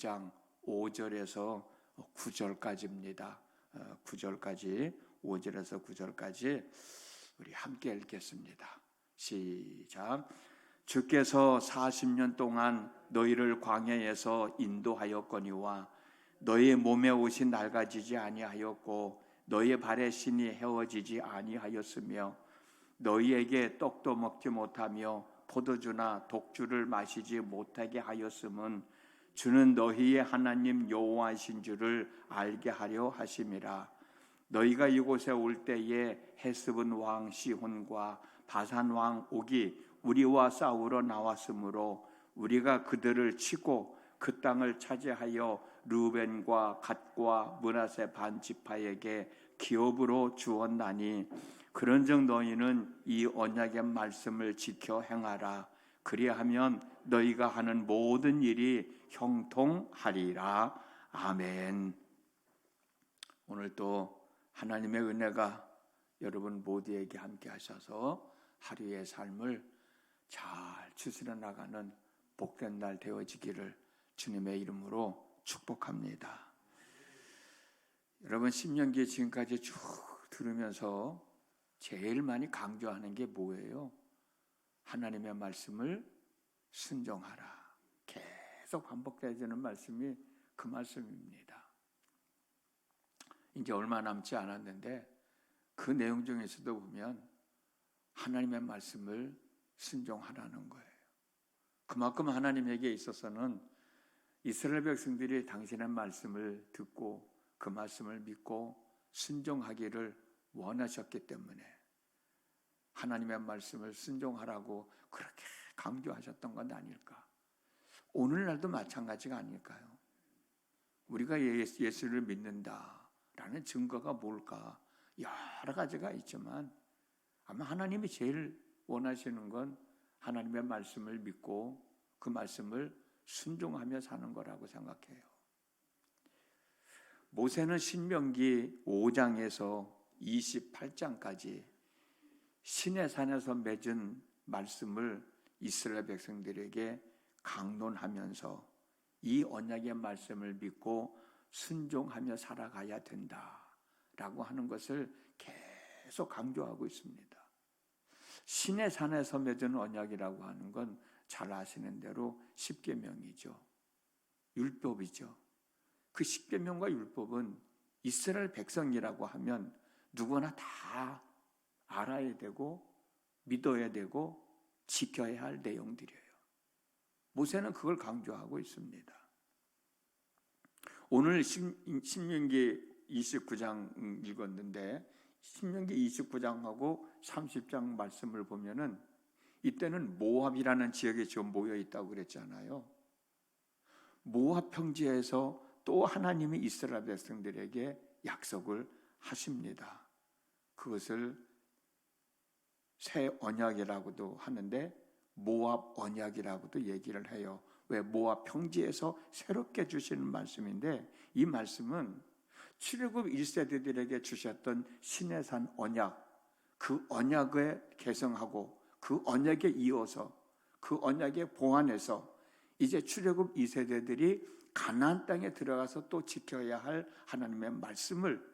장 5절에서 9절까지입니다. 9절까지 5절에서 9절까지 우리 함께 읽겠습니다. 시작. 주께서 40년 동안 너희를 광야에서 인도하였거니와 너희 몸에 옷이 낡아지지 아니하였고 너희 발의 신이 헤어지지 아니하였으며 너희에게 떡도 먹지 못하며 포도주나 독주를 마시지 못하게 하였음은 주는 너희의 하나님 여호와이신 줄을 알게 하려 하심이라. 너희가 이곳에 올 때에 헤스본 왕 시혼과 바산 왕 옥이 우리와 싸우러 나왔으므로 우리가 그들을 치고 그 땅을 차지하여 르우벤과 갓과 므낫세 반 지파에게 기업으로 주었나니 그런즉 너희는 이 언약의 말씀을 지켜 행하라. 그리하면 너희가 하는 모든 일이 형통하리라. 아멘. 오늘도 하나님의 은혜가 여러분 모두에게 함께 하셔서 하루의 삶을 잘 추스려 나가는 복된 날 되어지기를 주님의 이름으로 축복합니다. 여러분 신명기 지금까지 쭉 들으면서 제일 많이 강조하는 게 뭐예요? 하나님의 말씀을 순종하라. 계속 반복되어지는 말씀이 그 말씀입니다. 이제 얼마 남지 않았는데 그 내용 중에서도 보면 하나님의 말씀을 순종하라는 거예요. 그만큼 하나님에게 있어서는 이스라엘 백성들이 당신의 말씀을 듣고 그 말씀을 믿고 순종하기를 원하셨기 때문에 하나님의 말씀을 순종하라고 그렇게 강조하셨던 건 아닐까? 오늘날도 마찬가지가 아닐까요? 우리가 예수를 믿는다라는 증거가 뭘까? 여러 가지가 있지만 아마 하나님이 제일 원하시는 건 하나님의 말씀을 믿고 그 말씀을 순종하며 사는 거라고 생각해요. 모세는 신명기 5장에서 28장까지 시내산에서 맺은 말씀을 이스라엘 백성들에게 강론하면서 이 언약의 말씀을 믿고 순종하며 살아가야 된다라고 하는 것을 계속 강조하고 있습니다. 시내산에서 맺은 언약이라고 하는 건 잘 아시는 대로 십계명이죠. 율법이죠. 그 십계명과 율법은 이스라엘 백성이라고 하면 누구나 다 알아야 되고 믿어야 되고 지켜야 할 내용들이에요. 모세는 그걸 강조하고 있습니다. 오늘 신명기 29장 읽었는데 신명기 29장하고 30장 말씀을 보면은 이때는 모압이라는 지역에 지금 모여 있다고 그랬잖아요. 모압 평지에서 또 하나님이 이스라엘 백성들에게 약속을 하십니다. 그것을 새 언약이라고도 하는데 모압 언약이라고도 얘기를 해요. 왜? 모압 평지에서 새롭게 주시는 말씀인데 이 말씀은 출애굽 1세대들에게 주셨던 시내산 언약, 그 언약을 개성하고 그 언약에 이어서 그 언약에 보완해서 이제 출애굽 2세대들이 가나안 땅에 들어가서 또 지켜야 할 하나님의 말씀을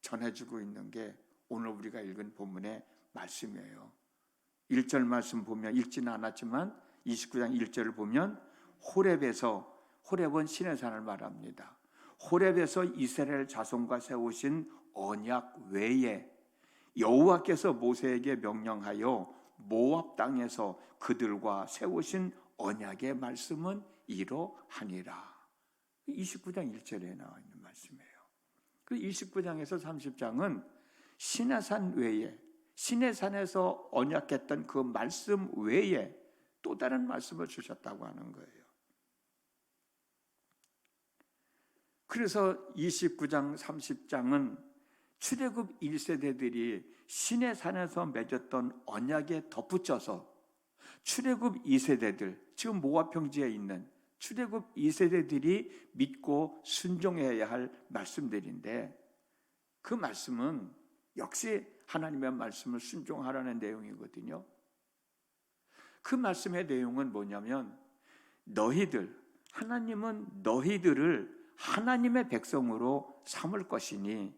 전해주고 있는 게 오늘 우리가 읽은 본문의 말씀이에요. 1절 말씀 보면 읽지는 않았지만 29장 1절을 보면 호렙은 시내산을 말합니다. 호렙에서 이스라엘 자손과 세우신 언약 외에 여호와께서 모세에게 명령하여 모압 땅에서 그들과 세우신 언약의 말씀은 이러하니라. 29장 1절에 나와 있는 말씀이에요. 그 29장에서 30장은 시내산 외에 시내산에서 언약했던 그 말씀 외에 또 다른 말씀을 주셨다고 하는 거예요. 그래서 29장 30장은 출애굽 1세대들이 시내산에서 맺었던 언약에 덧붙여서 출애굽 2세대들, 지금 모압 평지에 있는 출애굽 2세대들이 믿고 순종해야 할 말씀들인데 그 말씀은 역시 하나님의 말씀을 순종하라는 내용이거든요. 그 말씀의 내용은 뭐냐면 너희들 하나님은 너희들을 하나님의 백성으로 삼을 것이니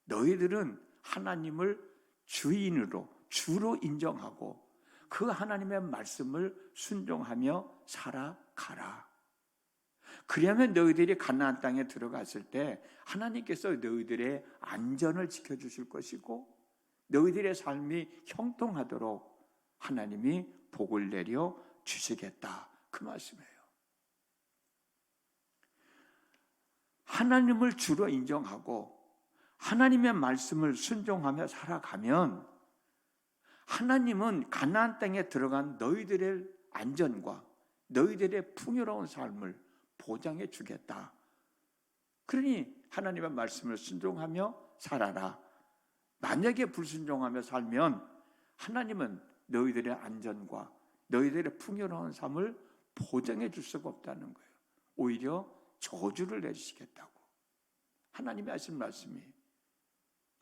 너희들은 하나님을 주인으로, 주로 인정하고 그 하나님의 말씀을 순종하며 살아가라. 그러면 너희들이 가나안 땅에 들어갔을 때 하나님께서 너희들의 안전을 지켜주실 것이고 너희들의 삶이 형통하도록 하나님이 복을 내려 주시겠다. 그 말씀이에요. 하나님을 주로 인정하고 하나님의 말씀을 순종하며 살아가면 하나님은 가나안 땅에 들어간 너희들의 안전과 너희들의 풍요로운 삶을 보장해 주겠다. 그러니 하나님의 말씀을 순종하며 살아라. 만약에 불순종하며 살면 하나님은 너희들의 안전과 너희들의 풍요로운 삶을 보장해 줄 수가 없다는 거예요. 오히려 저주를 내리시겠다고. 하나님이 하신 말씀이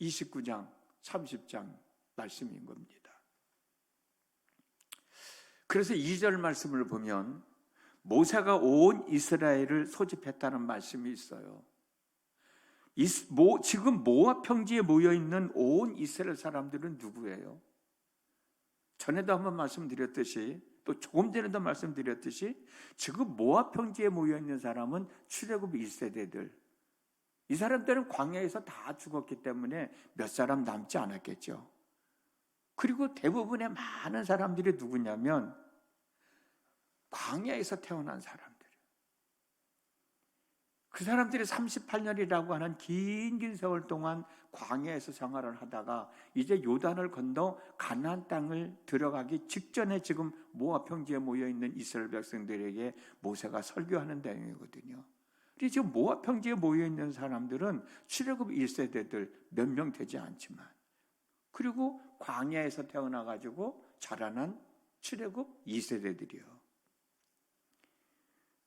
29장, 30장 말씀인 겁니다. 그래서 2절 말씀을 보면 모세가 온 이스라엘을 소집했다는 말씀이 있어요. 지금 모압 평지에 모여있는 온 이스라엘 사람들은 누구예요? 전에도 한번 말씀드렸듯이 또 조금 전에도 말씀드렸듯이 지금 모압 평지에 모여있는 사람은 출애굽 1세대들. 이 사람들은 광야에서 다 죽었기 때문에 몇 사람 남지 않았겠죠. 그리고 대부분의 많은 사람들이 누구냐면 광야에서 태어난 사람들이에요. 그 사람들이 38년이라고 하는 긴 세월 동안 광야에서 생활을 하다가 이제 요단을 건너 가나안 땅을 들어가기 직전에 지금 모압 평지에 모여 있는 이스라엘 백성들에게 모세가 설교하는 내용이거든요. 그래서 지금 모압 평지에 모여 있는 사람들은 출애굽 1세대들 몇 명 되지 않지만 그리고 광야에서 태어나 가지고 자라난 출애굽 2세대들이요.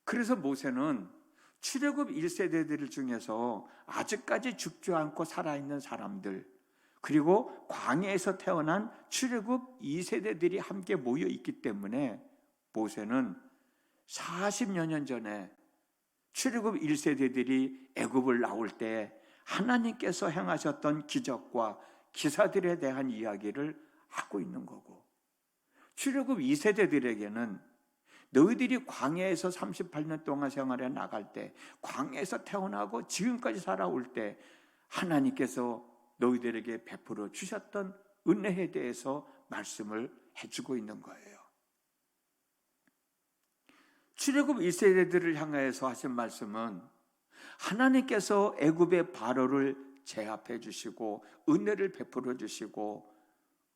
그래서 모세는 출애굽 1세대들 중에서 아직까지 죽지 않고 살아있는 사람들 그리고 광야에서 태어난 출애굽 2세대들이 함께 모여 있기 때문에 모세는 40여 년 전에 출애굽 1세대들이 애굽을 나올 때 하나님께서 행하셨던 기적과 기사들에 대한 이야기를 하고 있는 거고 출애굽 2세대들에게는 너희들이 광야에서 38년 동안 생활해 나갈 때 광야에서 태어나고 지금까지 살아올 때 하나님께서 너희들에게 베풀어 주셨던 은혜에 대해서 말씀을 해주고 있는 거예요. 출애굽 1세대들을 향해서 하신 말씀은 하나님께서 애굽의 바로를 제압해 주시고 은혜를 베풀어 주시고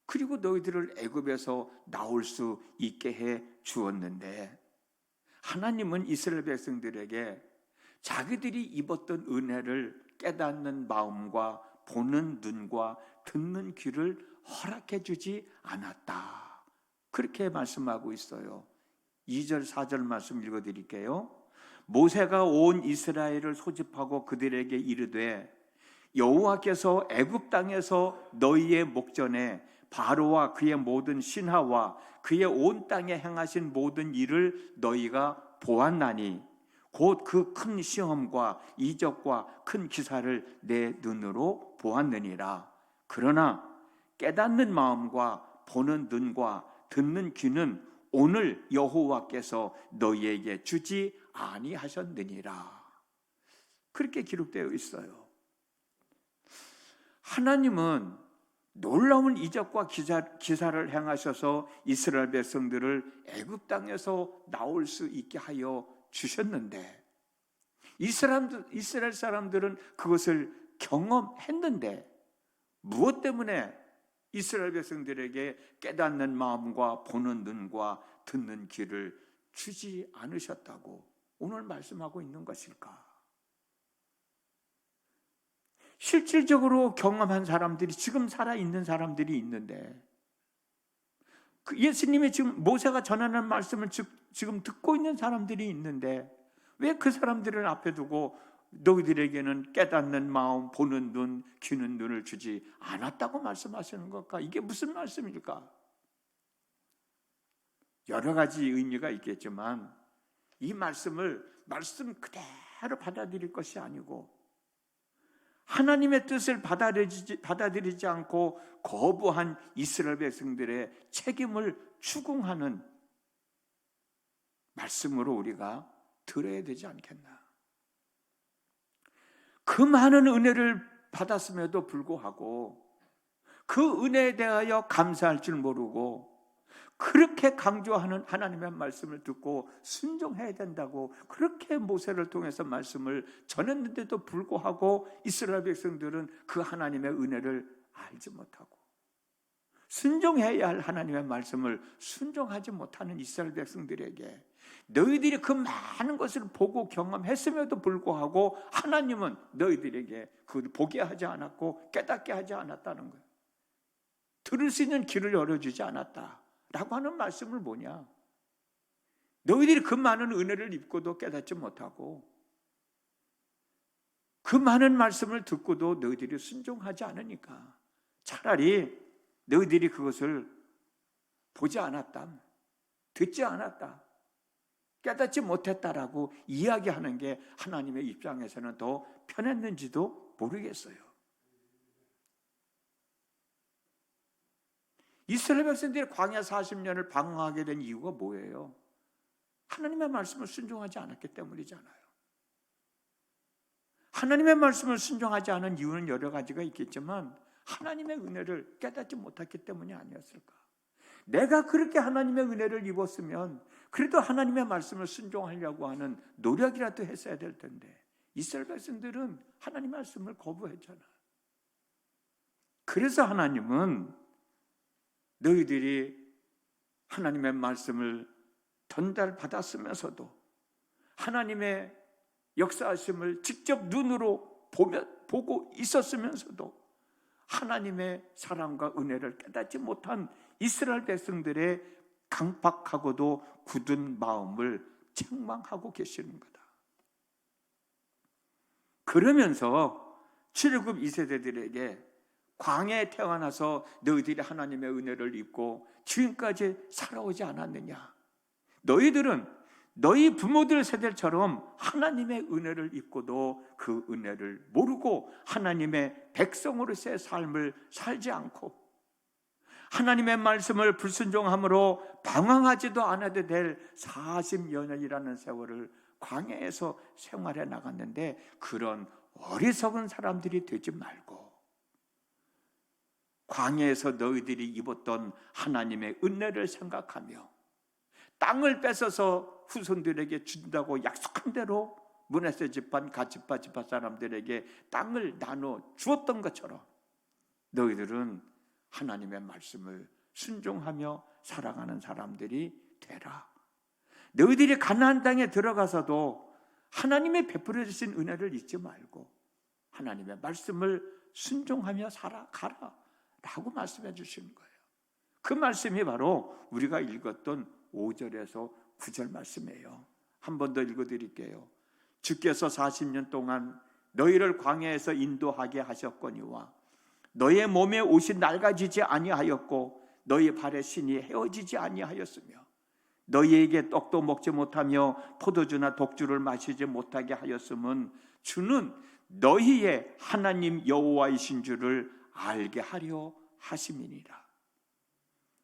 그리고 너희들을 애굽에서 나올 수 있게 해 주었는데 하나님은 이스라엘 백성들에게 자기들이 입었던 은혜를 깨닫는 마음과 보는 눈과 듣는 귀를 허락해 주지 않았다. 그렇게 말씀하고 있어요. 2절 4절 말씀 읽어드릴게요. 모세가 온 이스라엘을 소집하고 그들에게 이르되 여호와께서 애굽 땅에서 너희의 목전에 바로와 그의 모든 신하와 그의 온 땅에 행하신 모든 일을 너희가 보았나니 곧 그 큰 시험과 이적과 큰 기사를 내 눈으로 보았느니라. 그러나 깨닫는 마음과 보는 눈과 듣는 귀는 오늘 여호와께서 너희에게 주지 아니하셨느니라. 그렇게 기록되어 있어요. 하나님은 놀라운 이적과 기사를 행하셔서 이스라엘 백성들을 애굽 땅에서 나올 수 있게 하여 주셨는데 이스라엘 사람들은 그것을 경험했는데 무엇 때문에 이스라엘 백성들에게 깨닫는 마음과 보는 눈과 듣는 귀를 주지 않으셨다고 오늘 말씀하고 있는 것일까? 실질적으로 경험한 사람들이 지금 살아있는 사람들이 있는데 예수님의 지금 모세가 전하는 말씀을 지금 듣고 있는 사람들이 있는데 왜 그 사람들을 앞에 두고 너희들에게는 깨닫는 마음, 보는 눈, 귀는 눈을 주지 않았다고 말씀하시는 걸까? 이게 무슨 말씀일까? 여러 가지 의미가 있겠지만 이 말씀을 말씀 그대로 받아들일 것이 아니고 하나님의 뜻을 받아들이지 않고 거부한 이스라엘 백성들의 책임을 추궁하는 말씀으로 우리가 들어야 되지 않겠나. 그 많은 은혜를 받았음에도 불구하고 그 은혜에 대하여 감사할 줄 모르고 그렇게 강조하는 하나님의 말씀을 듣고 순종해야 된다고 그렇게 모세를 통해서 말씀을 전했는데도 불구하고 이스라엘 백성들은 그 하나님의 은혜를 알지 못하고 순종해야 할 하나님의 말씀을 순종하지 못하는 이스라엘 백성들에게 너희들이 그 많은 것을 보고 경험했음에도 불구하고 하나님은 너희들에게 그걸 보게 하지 않았고 깨닫게 하지 않았다는 거예요. 들을 수 있는 길을 열어주지 않았다 라고 하는 말씀을 뭐냐? 너희들이 그 많은 은혜를 입고도 깨닫지 못하고 그 많은 말씀을 듣고도 너희들이 순종하지 않으니까 차라리 너희들이 그것을 보지 않았다, 듣지 않았다, 깨닫지 못했다라고 이야기하는 게 하나님의 입장에서는 더 편했는지도 모르겠어요. 이스라엘 백성들이 광야 40년을 방황하게 된 이유가 뭐예요? 하나님의 말씀을 순종하지 않았기 때문이잖아요. 하나님의 말씀을 순종하지 않은 이유는 여러 가지가 있겠지만 하나님의 은혜를 깨닫지 못했기 때문이 아니었을까? 내가 그렇게 하나님의 은혜를 입었으면 그래도 하나님의 말씀을 순종하려고 하는 노력이라도 했어야 될 텐데 이스라엘 백성들은 하나님의 말씀을 거부했잖아요. 그래서 하나님은 너희들이 하나님의 말씀을 전달받았으면서도 하나님의 역사하심을 직접 눈으로 보고 있었으면서도 하나님의 사랑과 은혜를 깨닫지 못한 이스라엘 백성들의 강팍하고도 굳은 마음을 책망하고 계시는 거다. 그러면서 출애굽 2세대들에게 광야에 태어나서 너희들이 하나님의 은혜를 입고 지금까지 살아오지 않았느냐? 너희들은 너희 부모들 세대처럼 하나님의 은혜를 입고도 그 은혜를 모르고 하나님의 백성으로서의 삶을 살지 않고 하나님의 말씀을 불순종함으로 방황하지도 않아도 될 40여 년이라는 세월을 광야에서 생활해 나갔는데 그런 어리석은 사람들이 되지 말고 광야에서 너희들이 입었던 하나님의 은혜를 생각하며 땅을 뺏어서 후손들에게 준다고 약속한 대로 므낫세 지파, 갓지파 지파 사람들에게 땅을 나눠 주었던 것처럼 너희들은 하나님의 말씀을 순종하며 살아가는 사람들이 되라. 너희들이 가나안 땅에 들어가서도 하나님의 베풀어 주신 은혜를 잊지 말고 하나님의 말씀을 순종하며 살아가라 라고 말씀해 주시는 거예요. 그 말씀이 바로 우리가 읽었던 5절에서 9절 말씀이에요. 한 번 더 읽어드릴게요. 주께서 40년 동안 너희를 광야에서 인도하게 하셨거니와 너희의 몸에 옷이 낡아지지 아니하였고 너희 발의 신이 헤어지지 아니하였으며 너희에게 떡도 먹지 못하며 포도주나 독주를 마시지 못하게 하였음은 주는 너희의 하나님 여호와이신 줄을 알게 하려 하심이니라.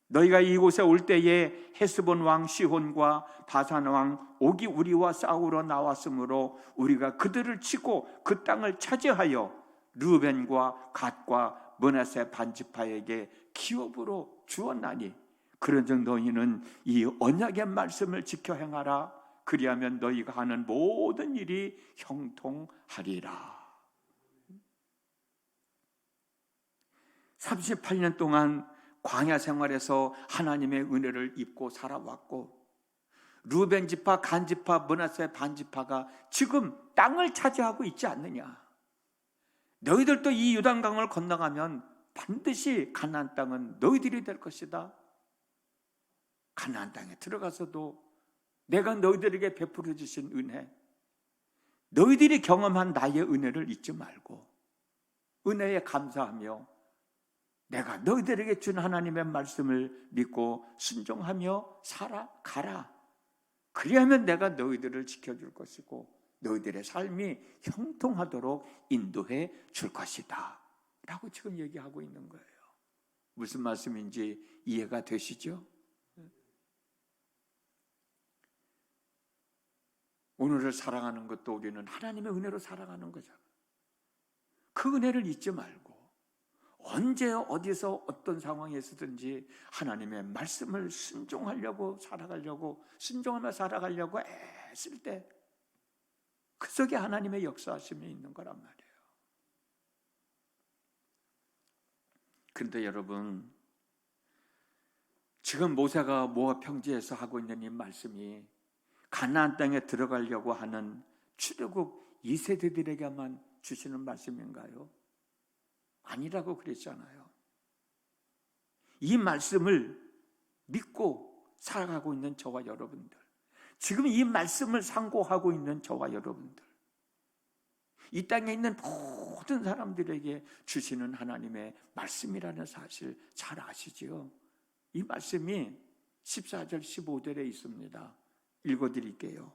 너희가 이곳에 올 때에 헤스본 왕 시혼과 바산 왕 옥이 우리와 싸우러 나왔으므로 우리가 그들을 치고 그 땅을 차지하여 르벤과 갓과 므낫세 반지파에게 기업으로 주었나니 그런즉 너희는 이 언약의 말씀을 지켜 행하라. 그리하면 너희가 하는 모든 일이 형통하리라. 38년 동안 광야 생활에서 하나님의 은혜를 입고 살아왔고 루벤 지파, 간 지파, 므낫세 반지파가 지금 땅을 차지하고 있지 않느냐? 너희들도 이 요단강을 건너가면 반드시 가나안 땅은 너희들이 될 것이다. 가나안 땅에 들어가서도 내가 너희들에게 베풀어 주신 은혜, 너희들이 경험한 나의 은혜를 잊지 말고 은혜에 감사하며 내가 너희들에게 준 하나님의 말씀을 믿고 순종하며 살아가라. 그리하면 내가 너희들을 지켜줄 것이고 너희들의 삶이 형통하도록 인도해 줄 것이다 라고 지금 얘기하고 있는 거예요. 무슨 말씀인지 이해가 되시죠? 오늘을 살아가는 것도 우리는 하나님의 은혜로 살아가는 거잖아요. 그 은혜를 잊지 말고 언제 어디서 어떤 상황에서든지 하나님의 말씀을 순종하려고 살아가려고, 순종하며 살아가려고 애쓸 때 그 속에 하나님의 역사하심이 있는 거란 말이에요. 그런데 여러분, 지금 모세가 모압 평지에서 하고 있는 이 말씀이 가나안 땅에 들어가려고 하는 출애굽 2세대들에게만 주시는 말씀인가요? 아니라고 그랬잖아요. 이 말씀을 믿고 살아가고 있는 저와 여러분들, 지금 이 말씀을 상고하고 있는 저와 여러분들, 이 땅에 있는 모든 사람들에게 주시는 하나님의 말씀이라는 사실 잘 아시지요? 이 말씀이 14절 15절에 있습니다. 읽어드릴게요.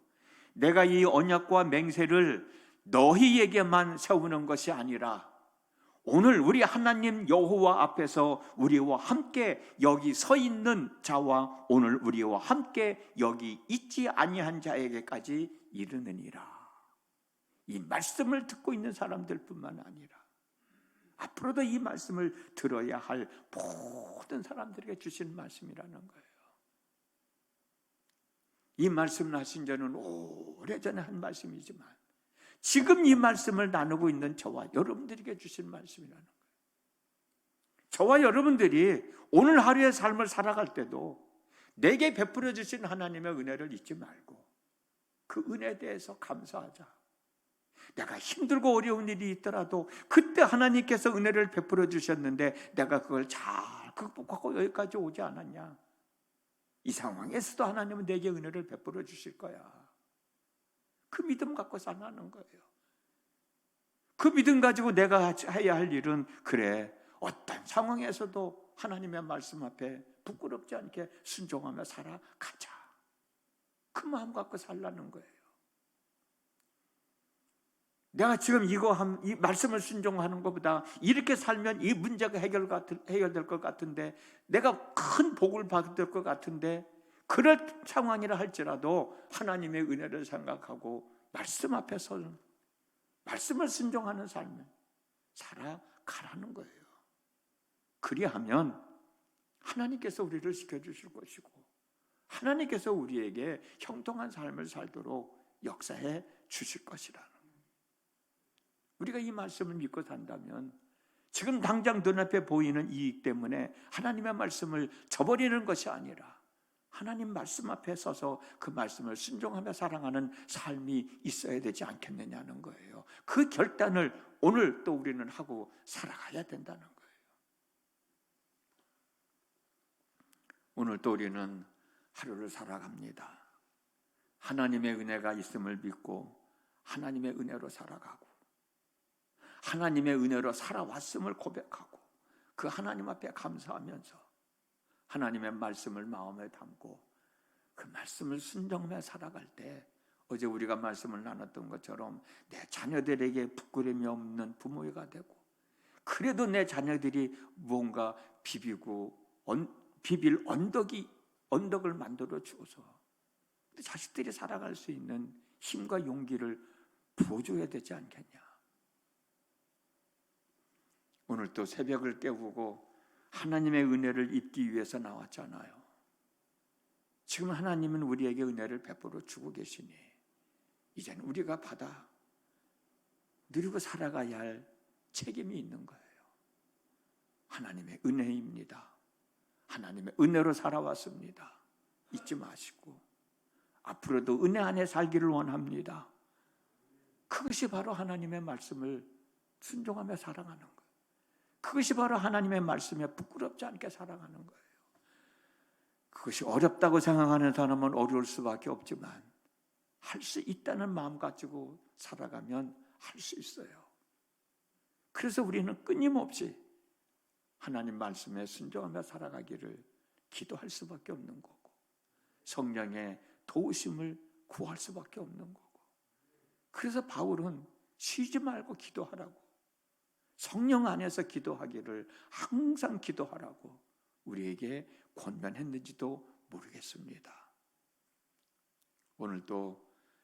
내가 이 언약과 맹세를 너희에게만 세우는 것이 아니라 오늘 우리 하나님 여호와 앞에서 우리와 함께 여기 서 있는 자와 오늘 우리와 함께 여기 있지 아니한 자에게까지 이르느니라. 이 말씀을 듣고 있는 사람들뿐만 아니라 앞으로도 이 말씀을 들어야 할 모든 사람들에게 주신 말씀이라는 거예요. 이 말씀을 하신 저는 오래전에 한 말씀이지만 지금 이 말씀을 나누고 있는 저와 여러분들에게 주신 말씀이라는 거예요. 저와 여러분들이 오늘 하루의 삶을 살아갈 때도 내게 베풀어 주신 하나님의 은혜를 잊지 말고 그 은혜에 대해서 감사하자. 내가 힘들고 어려운 일이 있더라도 그때 하나님께서 은혜를 베풀어 주셨는데 내가 그걸 잘 극복하고 여기까지 오지 않았냐? 이 상황에서도 하나님은 내게 은혜를 베풀어 주실 거야. 그 믿음 갖고 살아가는 거예요. 그 믿음 가지고 내가 해야 할 일은 그래, 어떤 상황에서도 하나님의 말씀 앞에 부끄럽지 않게 순종하며 살아가자. 그 마음 갖고 살라는 거예요. 내가 지금 이 말씀을 순종하는 것보다 이렇게 살면 이 문제가 해결될 것 같은데, 내가 큰 복을 받을 것 같은데, 그럴 상황이라 할지라도 하나님의 은혜를 생각하고 말씀 앞에 서는, 말씀을 순종하는 삶을 살아가라는 거예요. 그리하면 하나님께서 우리를 지켜주실 것이고 하나님께서 우리에게 형통한 삶을 살도록 역사해 주실 것이라는 거예요. 우리가 이 말씀을 믿고 산다면 지금 당장 눈앞에 보이는 이익 때문에 하나님의 말씀을 저버리는 것이 아니라 하나님 말씀 앞에 서서 그 말씀을 순종하며 살아가는 삶이 있어야 되지 않겠느냐는 거예요. 그 결단을 오늘 또 우리는 하고 살아가야 된다는 거예요. 오늘 또 우리는 하루를 살아갑니다. 하나님의 은혜가 있음을 믿고 하나님의 은혜로 살아가고 하나님의 은혜로 살아왔음을 고백하고 그 하나님 앞에 감사하면서 하나님의 말씀을 마음에 담고 그 말씀을 순종하며 살아갈 때, 어제 우리가 말씀을 나눴던 것처럼 내 자녀들에게 부끄러움이 없는 부모가 되고, 그래도 내 자녀들이 무언가 비빌 언덕을 만들어 주어서 자식들이 살아갈 수 있는 힘과 용기를 부어줘야 되지 않겠냐. 오늘 또 새벽을 깨우고 하나님의 은혜를 입기 위해서 나왔잖아요. 지금 하나님은 우리에게 은혜를 베풀어 주고 계시니 이제는 우리가 받아 누리고 살아가야 할 책임이 있는 거예요. 하나님의 은혜입니다. 하나님의 은혜로 살아왔습니다. 잊지 마시고 앞으로도 은혜 안에 살기를 원합니다. 그것이 바로 하나님의 말씀을 순종하며 살아가는 거예요. 그것이 바로 하나님의 말씀에 부끄럽지 않게 살아가는 거예요. 그것이 어렵다고 생각하는 사람은 어려울 수밖에 없지만 할 수 있다는 마음 가지고 살아가면 할 수 있어요. 그래서 우리는 끊임없이 하나님 말씀에 순종하며 살아가기를 기도할 수밖에 없는 거고 성령의 도우심을 구할 수밖에 없는 거고, 그래서 바울은 쉬지 말고 기도하라고, 성령 안에서 기도하기를 항상 기도하라고 우리에게 권면했는지도 모르겠습니다. 오늘도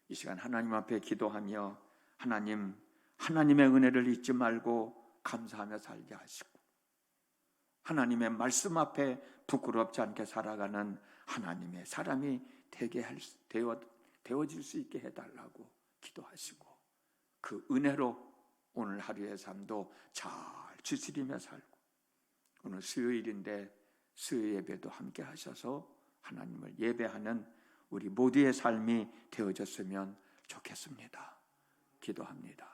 이 시간 하나님 앞에 기도하며 하나님의 은혜를 잊지 말고 감사하며 살게 하시고, 하나님의 말씀 앞에 부끄럽지 않게 살아가는 하나님의 사람이 되어질 수 있게 해달라고 기도하시고, 그 은혜로 오늘 하루의 삶도 잘 추스리며 살고, 오늘 수요일인데 수요 예배도 함께 하셔서 하나님을 예배하는 우리 모두의 삶이 되어졌으면 좋겠습니다. 기도합니다.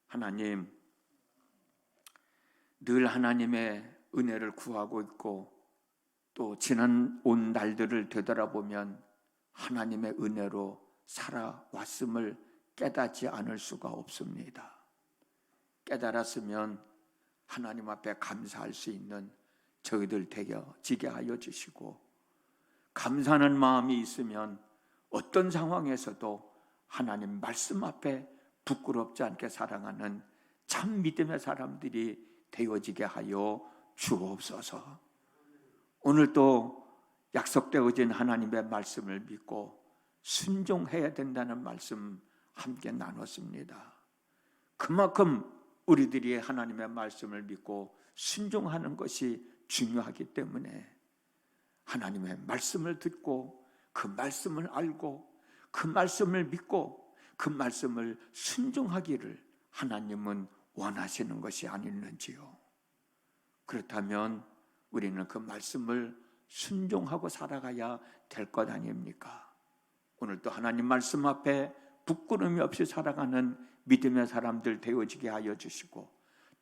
하나님, 늘 하나님의 은혜를 구하고 있고, 또 지난 온 날들을 되돌아보면 하나님의 은혜로 살아왔음을 깨닫지 않을 수가 없습니다. 깨달았으면 하나님 앞에 감사할 수 있는 저희들 되어지게 하여 주시고, 감사하는 마음이 있으면 어떤 상황에서도 하나님 말씀 앞에 부끄럽지 않게 살아가는 참 믿음의 사람들이 되어지게 하여 주옵소서. 오늘도 약속되어진 하나님의 말씀을 믿고 순종해야 된다는 말씀 함께 나눴습니다. 그만큼 우리들이 하나님의 말씀을 믿고 순종하는 것이 중요하기 때문에 하나님의 말씀을 듣고 그 말씀을 알고 그 말씀을 믿고 그 말씀을 순종하기를 하나님은 원하시는 것이 아니는지요. 그렇다면 우리는 그 말씀을 순종하고 살아가야 될 것 아닙니까? 오늘도 하나님 말씀 앞에 부끄러움이 없이 살아가는 믿음의 사람들 되어지게 하여 주시고,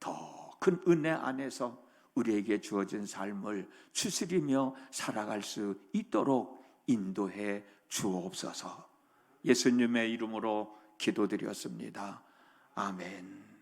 더 큰 은혜 안에서 우리에게 주어진 삶을 추스리며 살아갈 수 있도록 인도해 주옵소서. 예수님의 이름으로 기도드렸습니다. 아멘.